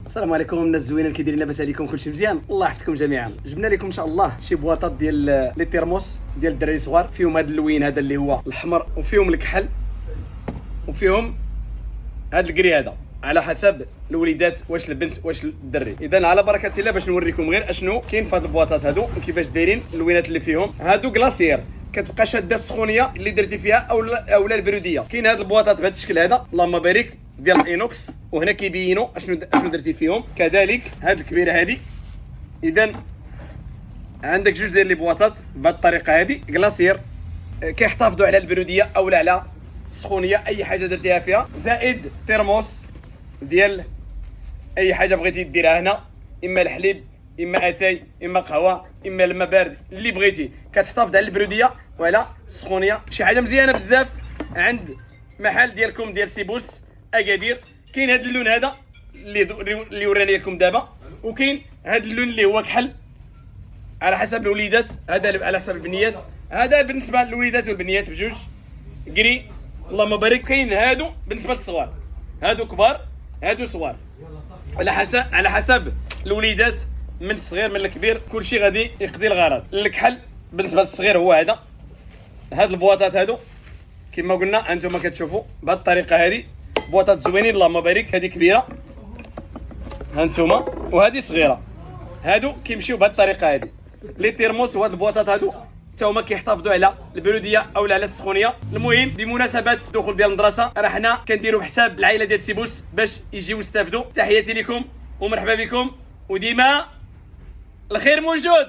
السلام عليكم الناس الزوينين، كي دايرين؟ لاباس عليكم؟ كلشي مزيان؟ الله يحفظكم جميعا. جبنا لكم ان شاء الله شي بواطات ديال لي تيرموس ديال الدراري الصغار، فيهم هذا اللوين هذا اللي هو الاحمر، وفيهم الكحل، وفيهم هذا الكري هذا، على حسب الوليدات واش البنت واش الدري. اذا على بركه الله باش نوريكم غير اشنو كاين في هاد البواطات هادو وكيفاش دايرين اللوينات اللي فيهم. هادو كلاصير كتبقى شاده السخونيه اللي درتي فيها او لا البروديه. كاين هاد البواطات بهذا الشكل هذا اللهم بارك ديال الانوكس، وهنا كيبينوا اشنو درتي فيهم. كذلك هاد الكبيره هذه. اذا عندك جوج ديال لي بواطات بهذه الطريقه هذه كلاصير، كيحتفظوا على البروديه او على السخونيه اي حاجه درتيها فيها، زائد ترموس ديال اي حاجه بغيتي ديرها هنا، اما الحليب اما اتاي اما قهوه اما الماء بارد اللي بغيتي، كتحتفظ على البروديه وعلى السخونيه. شي حاجه مزيانه بزاف عند محل ديالكم ديال سيبوس اكادير. كاين هذا اللون هذا اللي وراني لكم دابا، وكاين هذا اللون اللي هو كحل على حسب الوليدات، هذا على حسب البنيات، هذا بالنسبه للوليدات والبنيات بجوج كري اللهم بارك. كاين هادو بالنسبه للصغار، هادو كبار هادو صغار، على حسب الوليدات، من الصغير من الكبير كلشي غادي يقضي الغرض. الكحل بالنسبه للصغير هو هذا، هاد البواطات هادو كما قلنا انتم كتشوفوا بهذه الطريقه. هذه بواطات زوينين اللهم بارك، هذه كبيره ها انتم وهذه صغيره، هادو كيمشيو بهذه الطريقه. هذه لي تيرموس وهاد البواطات هادو حتى هما كيحتفظوا على البروديه او على السخونيه. المهم بمناسبه الدخول ديال المدرسه راه حنا كنديروا بحساب العائله ديال سيبوس باش يجيو يستافدوا. تحياتي لكم ومرحبا بكم، وديما الخير موجود.